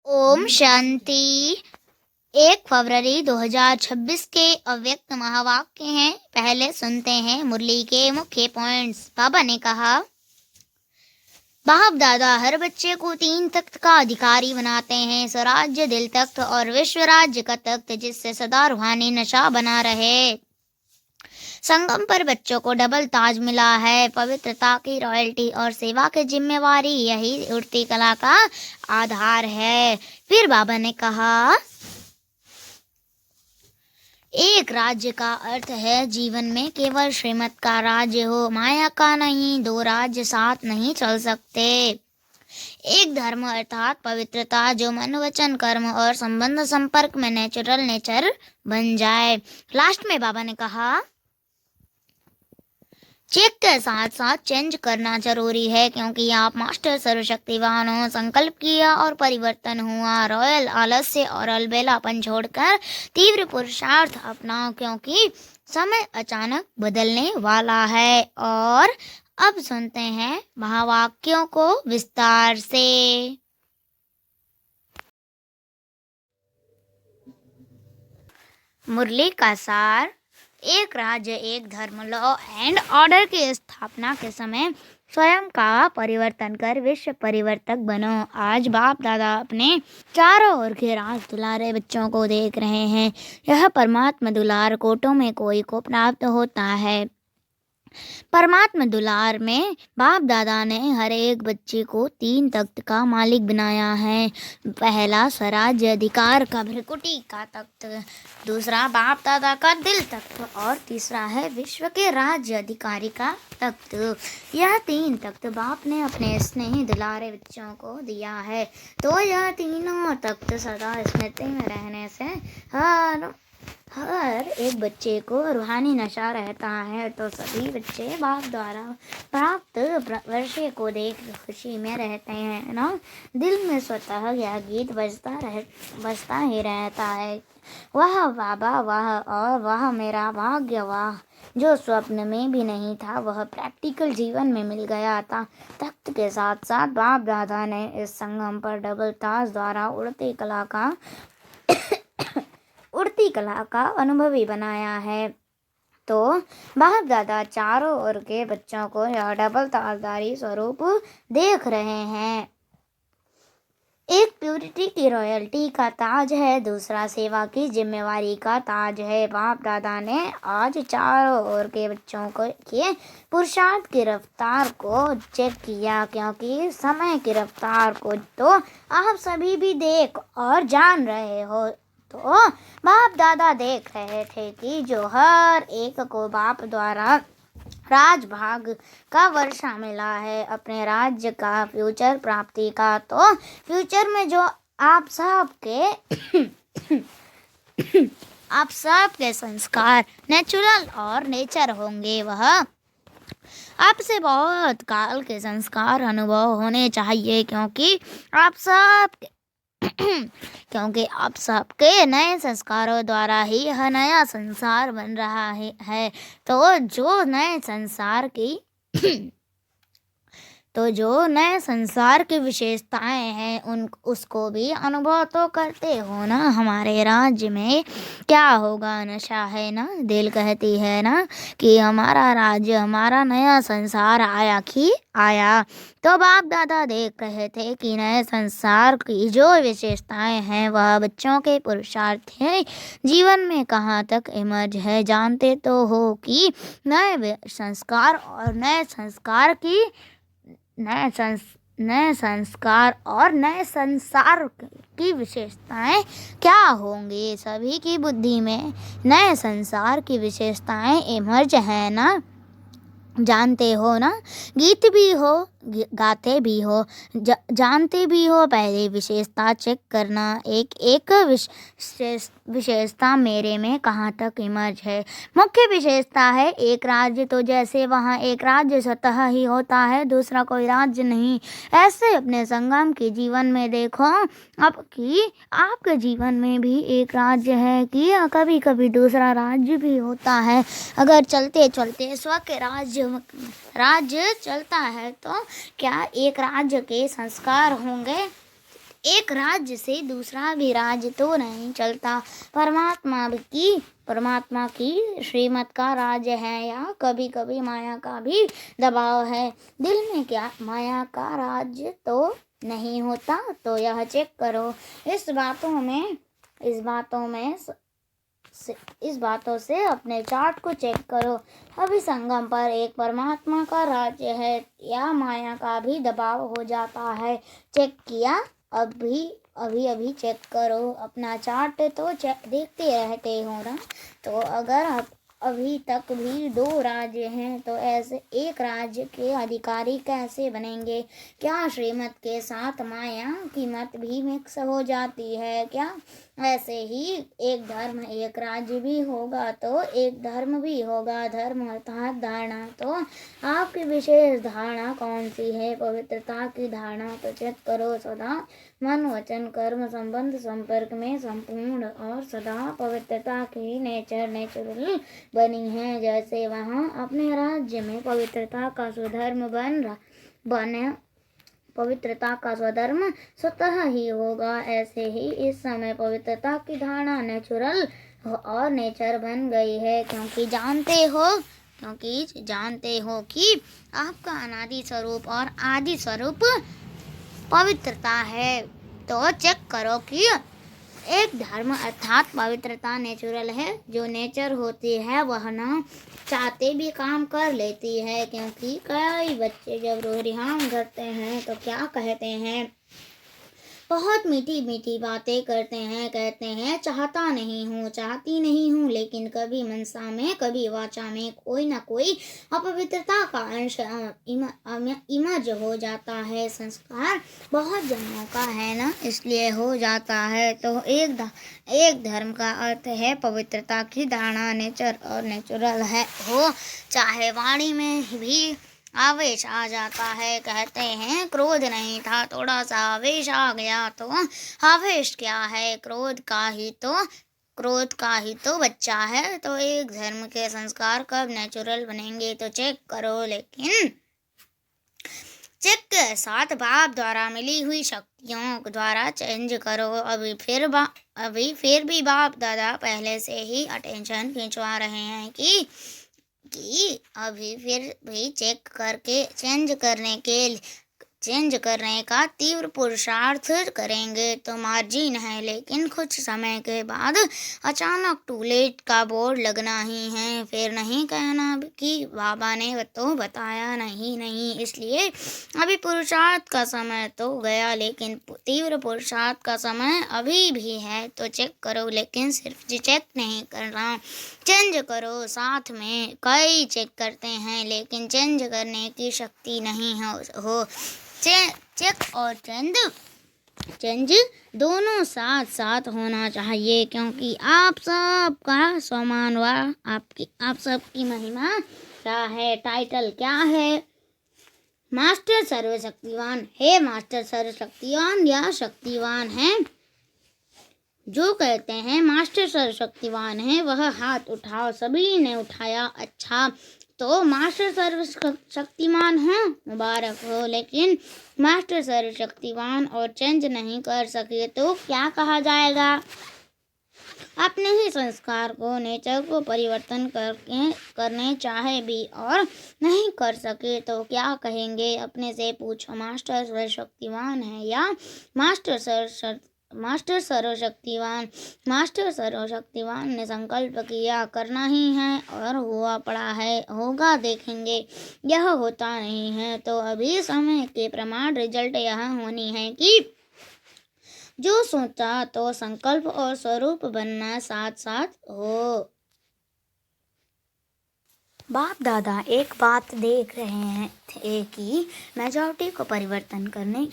ओम शांति। 1 फरवरी 2026 के अव्यक्त महावाक्य हैं। पहले सुनते हैं मुरली के मुख्य पॉइंट्स। बाबा ने कहा, बाप दादा हर बच्चे को 3 तख्त का अधिकारी बनाते हैं, स्वराज्य दिल तख्त और विश्व राज्य का तख्त, जिससे सदा रूहानी नशा बना रहे। संगम पर बच्चों को डबल ताज मिला है, पवित्रता की रॉयल्टी और सेवा की जिम्मेवारी, यही उड़ती कला का आधार है। फिर बाबा ने कहा, एक राज्य का अर्थ है जीवन में केवल श्रीमत का राज्य हो, माया का नहीं। 2 राज्य साथ नहीं चल सकते। एक धर्म अर्थात पवित्रता, जो मन वचन कर्म और संबंध संपर्क में नेचुरल नेचर बन जाए। लास्ट में बाबा ने कहा, चेक के साथ साथ चेंज करना जरूरी है, क्योंकि आप मास्टर सर्वशक्तिवान हो। संकल्प किया और परिवर्तन हुआ। रॉयल आलस्य और अलबेलापन छोड़कर तीव्र पुरुषार्थ अपनाओ, क्योंकि समय अचानक बदलने वाला है। और अब सुनते हैं महावाक्यों को विस्तार से। मुरली का सार। एक राज्य एक धर्म, लॉ एंड ऑर्डर की स्थापना के समय स्वयं का परिवर्तन कर विश्व परिवर्तक बनो। आज बाप दादा अपने चारों ओर के राज दुलारे बच्चों को देख रहे हैं। यह परमात्मा दुलार कोटों में कोई को प्राप्त होता है। परमात्मा दुलार में बाप दादा ने हर एक बच्चे को 3 तख्त का मालिक बनाया है। पहला स्वराज्य अधिकार का भ्रिकुटी का तख्त, दूसरा बाप दादा का दिल तख्त और तीसरा है विश्व के राज्य अधिकारी का तख्त। यह 3 तख्त बाप ने अपने स्नेही दुलारे बच्चों को दिया है। तो यह तीनों तख्त सदा स्मृति में रहने से हर एक बच्चे को रूहानी नशा रहता है। तो सभी बच्चे बाप द्वारा प्राप्त वर्षे को देख खुशी में रहते हैं ना। दिल में स्वतः यह गीत बजता ही रहता है, वह बाबा वाह और वह मेरा भाग्य वाह। जो स्वप्न में भी नहीं था वह प्रैक्टिकल जीवन में मिल गया था। तख्त के साथ साथ बाप दादा ने इस संगम पर डबल ताज द्वारा उड़ती कला का अनुभवी बनाया है। तो बाप दादा चारों ओर के बच्चों को यह डबल ताजदारी स्वरूप देख रहे हैं। एक प्यूरिटी की रॉयल्टी का ताज है, दूसरा सेवा की जिम्मेवारी का ताज है। बाप दादा ने आज चारों ओर के बच्चों के पुरुषार्थ की रफ्तार को चेक किया, क्योंकि समय की रफ्तार को तो आप सभी भी देख और जान रहे हो। तो बाप दादा देख रहे थे कि जो हर एक को बाप द्वारा राजभाग का वर्षा मिला है अपने राज्य का, फ्यूचर प्राप्ति का। तो फ्यूचर में जो आप सबके संस्कार नेचुरल और नेचर होंगे, वह आपसे बहुत काल के संस्कार अनुभव होने चाहिए, क्योंकि आप सबके नए संस्कारों द्वारा ही यह नया संसार बन रहा है। तो जो नए संसार की विशेषताएं हैं उसको भी अनुभव तो करते हो ना। हमारे राज्य में क्या होगा, नशा है ना। दिल कहती है ना कि हमारा राज्य, हमारा नया संसार आया। तो बाप दादा देख रहे थे कि नए संसार की जो विशेषताएं हैं वह बच्चों के पुरुषार्थ है जीवन में कहाँ तक इमर्ज है। जानते तो हो कि नए संस्कार और नए संसार की विशेषताएं क्या होंगी। सभी की बुद्धि में नए संसार की विशेषताएं इमर्ज है ना। जानते हो ना, गीत भी हो गाते भी हो, जानते भी हो। पहले विशेषता चेक करना, एक विशेषता मेरे में कहाँ तक इमर्ज है। मुख्य विशेषता है एक राज्य, तो जैसे वहाँ एक राज्य स्वतः ही होता है, दूसरा कोई राज्य नहीं। ऐसे अपने संगम के जीवन में देखो अब कि आपके जीवन में भी एक राज्य है कि कभी कभी दूसरा राज्य भी होता है। अगर चलते चलते स्व के राज्य चलता है तो क्या एक राज्य के संस्कार होंगे। एक राज्य से दूसरा भी राज्य तो नहीं चलता। परमात्मा की श्रीमत का राज्य है या कभी कभी माया का भी दबाव है। दिल में क्या माया का राज्य तो नहीं होता? तो यह चेक करो। इस बातों से अपने चार्ट को चेक करो। अभी संगम पर एक परमात्मा का राज्य है या माया का भी दबाव हो जाता है? चेक किया? अभी चेक करो अपना चार्ट। तो देखते रहते हो ना। तो अगर आप अभी तक भी 2 राज्य हैं तो ऐसे एक राज्य के अधिकारी कैसे बनेंगे? क्या श्रीमत के साथ माया की मत भी मिक्स हो जाती है क्या? ऐसे ही एक धर्म एक राज्य भी होगा तो एक धर्म भी होगा। धर्म अर्थात धारणा। तो आपकी विशेष धारणा कौन सी है? पवित्रता की धारणा। तो चेक करो। सदा मन वचन कर्म संबंध संपर्क में संपूर्ण और सदा पवित्रता की नेचुरल बनी है। जैसे वहाँ अपने राज्य में पवित्रता का स्वधर्म बने पवित्रता का स्वधर्म स्वतः ही होगा, ऐसे ही इस समय पवित्रता की धारणा नेचुरल और नेचर बन गई है। क्योंकि जानते हो कि आपका अनादि स्वरूप और आदि स्वरूप पवित्रता है। तो चेक करो कि एक धर्म अर्थात पवित्रता नेचुरल है। जो नेचर होती है वह ना चाहते भी काम कर लेती है। क्योंकि कई बच्चे जब रोहरियाम करते हैं तो क्या कहते हैं? बहुत मीठी मीठी बातें करते हैं। कहते हैं चाहती नहीं हूँ, लेकिन कभी मनसा में कभी वाचा में कोई ना कोई अपवित्रता का अंश इमर्ज हो जाता है। संस्कार बहुत जन्मों का है ना, इसलिए हो जाता है। तो एक धर्म का अर्थ है पवित्रता की धारणा नेचर और नेचुरल है हो। चाहे वाणी में भी आवेश आ जाता है। कहते हैं क्रोध नहीं था, थोड़ा सा आवेश आ गया। तो आवेश क्या है? क्रोध का ही तो बच्चा है। तो एक धर्म के संस्कार कब नेचुरल बनेंगे? तो चेक करो। लेकिन चेक के साथ बाप द्वारा मिली हुई शक्तियों द्वारा चेंज करो। अभी फिर भी बाप दादा पहले से ही अटेंशन खिंचवा रहे हैं कि अभी फिर भी चेंज करने का तीव्र पुरुषार्थ करेंगे तो मार्जिन है। लेकिन कुछ समय के बाद अचानक टू लेट का बोर्ड लगना ही है। फिर नहीं कहना कि बाबा ने तो बताया नहीं। इसलिए अभी पुरुषार्थ का समय तो गया, लेकिन तीव्र पुरुषार्थ का समय अभी भी है। तो चेक करो। लेकिन सिर्फ चेक नहीं करना, चेंज करो। साथ में कई चेक करते हैं लेकिन चेंज करने की शक्ति नहीं हो। चेक और चेंज दोनों साथ साथ होना चाहिए। क्योंकि आप सबका सम्मान व आप सबकी महिमा क्या है? टाइटल क्या है? मास्टर सर्वशक्तिवान है। मास्टर सर्वशक्तिवान या शक्तिवान है? जो कहते हैं मास्टर सर्वशक्तिवान है वह हाथ उठाओ। सभी ने उठाया। अच्छा, तो मास्टर सर्वशक्तिमान हो, मुबारक हो। लेकिन मास्टर सर्वशक्तिवान और चेंज नहीं कर सके तो क्या कहा जाएगा? अपने ही संस्कार को नेचर को परिवर्तन करने चाहे भी और नहीं कर सके तो क्या कहेंगे? अपने से पूछो, मास्टर सर्वशक्तिवान है या मास्टर सर्वशक्तिवान? मास्टर सर्वशक्तिवान ने संकल्प किया करना ही है और हुआ पड़ा है। होगा देखेंगे। यह होता नहीं है तो अभी समय के प्रमाण रिजल्ट यह होनी है कि जो सोचा तो संकल्प और स्वरूप बनना साथ साथ हो। बाप दादा एक बात देख रहे थे कि मेजॉरिटी को परिवर्तन करने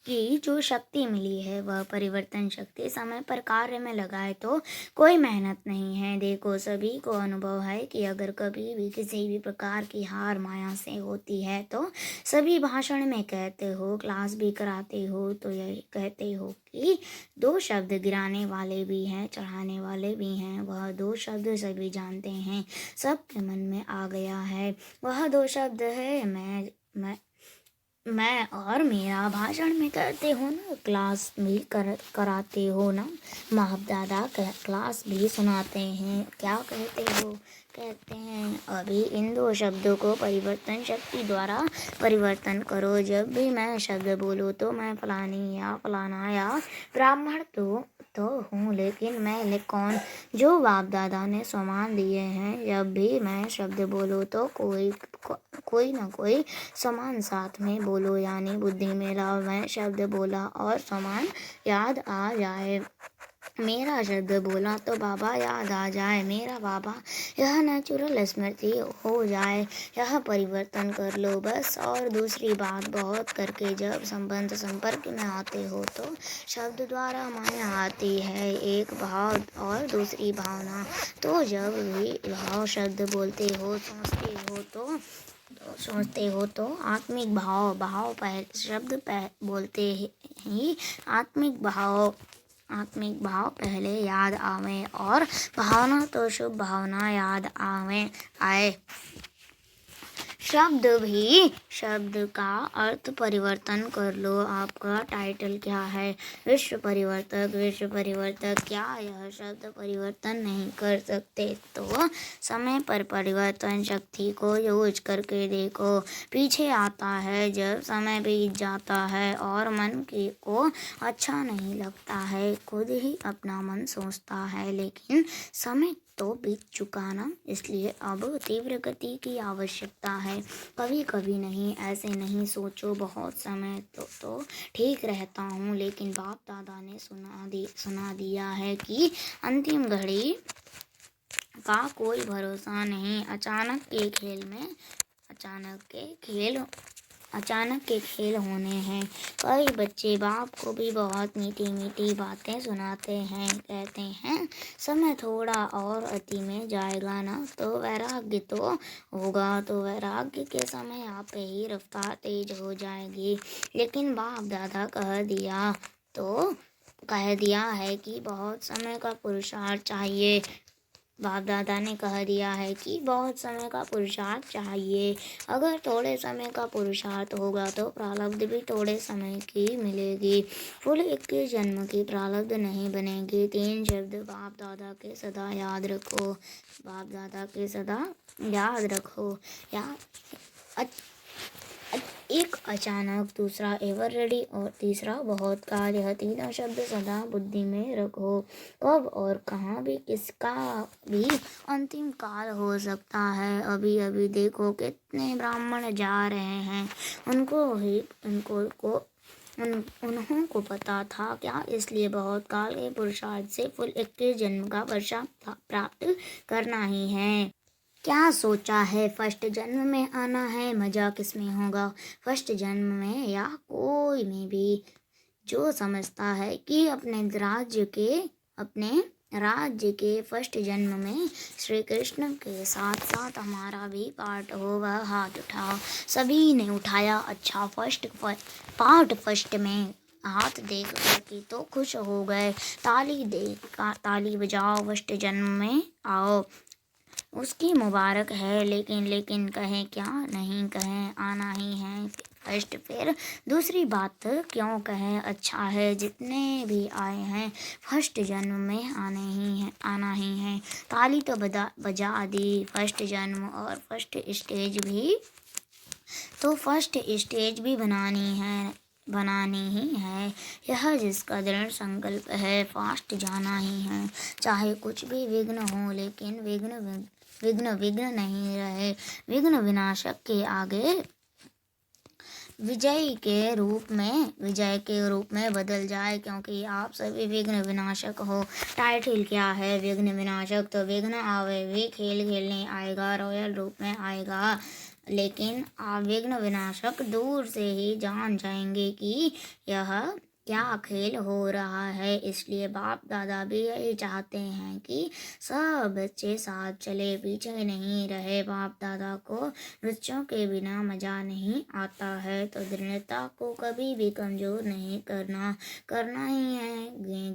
की जो शक्ति मिली है वह परिवर्तन शक्ति समय पर कार्य में लगाए तो कोई मेहनत नहीं है। देखो, सभी को अनुभव है कि अगर कभी भी किसी भी प्रकार की हार माया से होती है तो सभी भाषण में कहते हो, क्लास भी कराते हो तो यही कहते हो कि 2 शब्द गिराने वाले भी हैं, चढ़ाने वाले भी हैं। वह 2 शब्द सभी जानते हैं, सबके मन में आ गया है। वह 2 शब्द है मैं मैं और मेरा भाषण में करते हो ना, क्लास भी कराते हो ना, बाप दादा क्लास भी सुनाते हैं। क्या कहते हो? कहते हैं अभी इन दो शब्दों को परिवर्तन शक्ति द्वारा परिवर्तन करो। जब भी मैं शब्द बोलूँ तो मैं फलानी या फलाना या ब्राह्मण तो हूँ, लेकिन मैं कौन? जो बाप दादा ने सामान दिए हैं। जब भी मैं शब्द बोलूँ तो कोई ना कोई सामान साथ में बोलो, यानी बुद्धि में लाओ। मैं शब्द बोला और सामान याद आ जाए। मेरा शब्द बोला तो बाबा याद आ जाए। मेरा बाबा यह नेचुरल स्मृति हो जाए। यह परिवर्तन कर लो बस। और दूसरी बात, बहुत करके जब संबंध संपर्क में आते हो तो शब्द द्वारा माया आती है, एक भाव और दूसरी भावना। तो जब भी भाव शब्द बोलते हो, सोचते हो तो आत्मिक भाव शब्द बोलते ही आत्मिक भाव पहले याद आवे, और भावना तो शुभ भावना याद आए। शब्द का अर्थ परिवर्तन कर लो। आपका टाइटल क्या है? विश्व परिवर्तक। विश्व परिवर्तक क्या यह शब्द परिवर्तन नहीं कर सकते? तो समय पर परिवर्तन शक्ति को यूज करके देखो। पीछे आता है जब समय बीत जाता है और मन को अच्छा नहीं लगता है। खुद ही अपना मन सोचता है, लेकिन समय तो बीत चुका ना, इसलिए अब तीव्र गति की आवश्यकता है। कभी कभी नहीं, ऐसे नहीं सोचो बहुत समय तो ठीक रहता हूँ, लेकिन बाप दादा ने सुना दिया है कि अंतिम घड़ी का कोई भरोसा नहीं। अचानक के खेल होने हैं। कई बच्चे बाप को भी बहुत मीठी मीठी बातें सुनाते हैं। कहते हैं समय थोड़ा और अति में जाएगा ना तो वैराग्य तो होगा। तो वैराग्य के समय आप ही रफ्तार तेज हो जाएगी। लेकिन बाप दादा कह दिया है कि बहुत समय का पुरुषार्थ चाहिए। बाप दादा ने कह दिया है कि बहुत समय का पुरुषार्थ चाहिए। अगर थोड़े समय का पुरुषार्थ होगा तो प्रारब्ध भी थोड़े समय की मिलेगी। फुल 21 जन्म की प्रारब्ध नहीं बनेगी। 3 शब्द बाप दादा के सदा याद रखो। बाप दादा के सदा याद रखो। एक अचानक, दूसरा एवर रेडी और तीसरा बहुत काल। यह तीनों शब्द सदा बुद्धि में रखो। कब और कहाँ भी किसका भी अंतिम काल हो सकता है। अभी अभी देखो कितने ब्राह्मण जा रहे हैं। उन्हों को पता था क्या? इसलिए बहुत काल के पुरुषार्थ से फुल 21 जन्म का वर्षा प्राप्त करना ही है। क्या सोचा है? फर्स्ट जन्म में आना है। मजा किसमें होगा? फर्स्ट जन्म में या कोई में भी? जो समझता है कि अपने राज्य के फर्स्ट जन्म में श्री कृष्ण के साथ साथ हमारा भी पार्ट हो, वह हाथ उठाओ। सभी ने उठाया। अच्छा, पार्ट फर्स्ट में हाथ देख कर के तो खुश हो गए। ताली बजाओ। फर्स्ट जन्म में आओ, उसकी मुबारक है। लेकिन कहें क्या? नहीं कहें, आना ही है फर्स्ट। फिर दूसरी बात क्यों कहें? अच्छा है, जितने भी आए हैं फर्स्ट जन्म में आना ही है। ताली तो बजा दी। फर्स्ट जन्म और फर्स्ट स्टेज भी बनानी ही है। यह जिसका दृढ़ संकल्प है, फास्ट जाना ही है। चाहे कुछ भी विघ्न हो, लेकिन विघ्न नहीं रहे। विघ्न विनाशक के आगे विजय के रूप में बदल जाए, क्योंकि आप सभी विघ्न विनाशक हो। टाइटल क्या है? विघ्न विनाशक। तो विघ्न आवे भी खेल खेलने आएगा, रॉयल रूप में आएगा। लेकिन आप विघ्न विनाशक दूर से ही जान जाएंगे कि यह क्या खेल हो रहा है। इसलिए बाप दादा भी यही चाहते हैं कि सब बच्चे साथ चले, पीछे नहीं रहे। बाप दादा को बच्चों के बिना मजा नहीं आता है। तो दृढ़ता को कभी भी कमजोर नहीं करना ही है।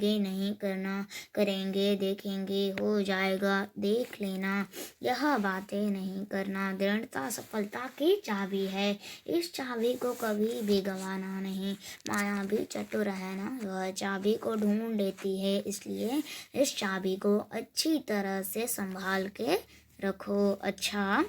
आगे नहीं करना, करेंगे देखेंगे हो जाएगा देख लेना, यह बातें नहीं करना। दृढ़ता सफलता की चाबी है, इस चाबी को कभी भी गंवाना नहीं। माया भी चतुर है ना, वह चाबी को ढूंढ लेती है, इसलिए इस चाबी को अच्छी तरह से संभाल के रखो। अच्छा,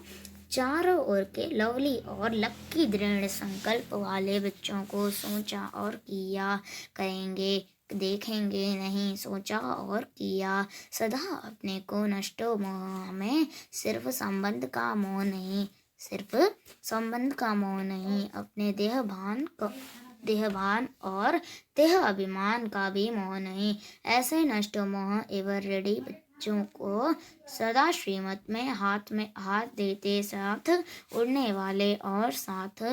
चारों ओर के लवली और लक्की दृढ़ संकल्प वाले बच्चों को सोचा और किया, करेंगे देखेंगे नहीं, सोचा और किया। सदा अपने को नष्टो मोह में, सिर्फ संबंध का मोह नहीं, सिर्फ संबंध का मोह नहीं, अपने देहभान और देह अभिमान का भी मोह नहीं। ऐसे नष्ट मोह एवं रेडी बच्चों को सदा श्रीमत में हाथ देते, साथ उड़ने वाले और साथ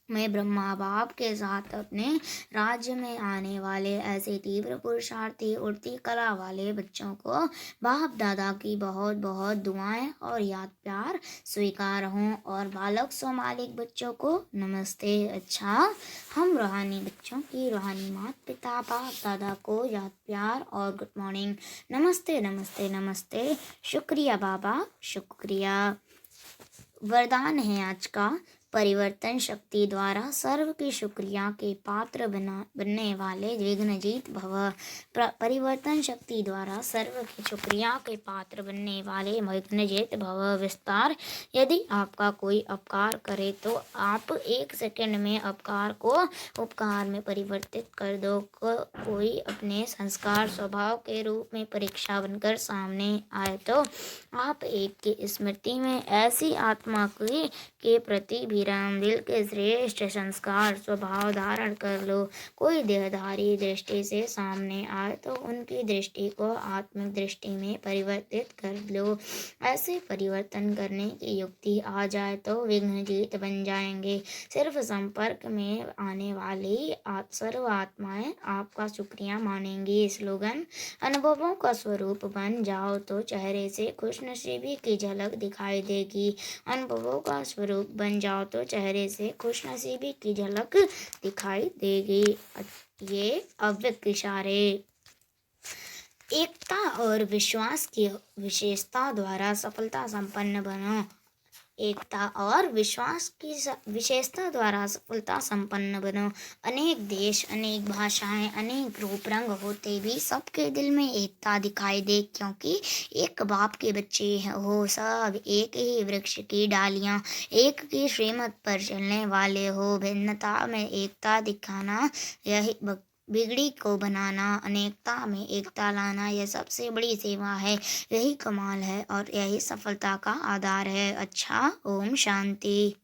में ब्रह्मा बाप के साथ अपने राज्य में आने वाले ऐसे तीव्र पुरुषार्थी उड़ती कला वाले बच्चों को बाप दादा की बहुत बहुत दुआएं और याद प्यार स्वीकार हों। और बालक सोमालिक बच्चों को नमस्ते। अच्छा, हम रूहानी बच्चों की रूहानी माता पिता बाप दादा को याद प्यार और गुड मॉर्निंग, नमस्ते नमस्ते नमस्ते, शुक्रिया बाबा शुक्रिया। वरदान है आज का, परिवर्तन शक्ति द्वारा सर्व की शुक्रिया के पात्र बनने वाले विघ्नजीत भव। परिवर्तन शक्ति द्वारा सर्व की शुक्रिया के पात्र बनने वाले विघ्नजीत भव। विस्तार, यदि आपका कोई अपकार करे तो आप 1 सेकंड में अपकार को उपकार में परिवर्तित कर दो। कोई अपने संस्कार स्वभाव के रूप में परीक्षा बनकर सामने आए तो आप एक की स्मृति में ऐसी आत्मा के प्रति भी राम दिल के श्रेष्ठ संस्कार स्वभाव धारण कर लो। कोई देहधारी दृष्टि से सामने आए तो उनकी दृष्टि को आत्मिक दृष्टि में परिवर्तित कर लो। ऐसे परिवर्तन करने की युक्ति आ जाए तो विघ्नजीत बन जाएंगे। सिर्फ संपर्क में आने वाली सर्व आत्माएं आपका शुक्रिया मानेंगी। स्लोगन, अनुभवों का स्वरूप बन जाओ तो चेहरे से खुशनसीबी की झलक दिखाई देगी। अनुभवों का स्वरूप बन जाओ तो चेहरे से खुशनसीबी की झलक दिखाई देगी। ये अव्यक्त इशारे। एकता और विश्वास की विशेषता द्वारा सफलता संपन्न बनो। एकता और विश्वास की विशेषता द्वारा सफलता संपन्न बनो। अनेक देश, अनेक भाषाएं, अनेक रूप रंग होते भी सबके दिल में एकता दिखाई दे, क्योंकि एक बाप के बच्चे हो सब, एक ही वृक्ष की डालियां, एक की श्रीमत पर चलने वाले हो। भिन्नता में एकता दिखाना, यही बिगड़ी को बनाना, अनेकता में एकता लाना, यह सबसे बड़ी सेवा है, यही कमाल है और यही सफलता का आधार है। अच्छा, ओम शांति।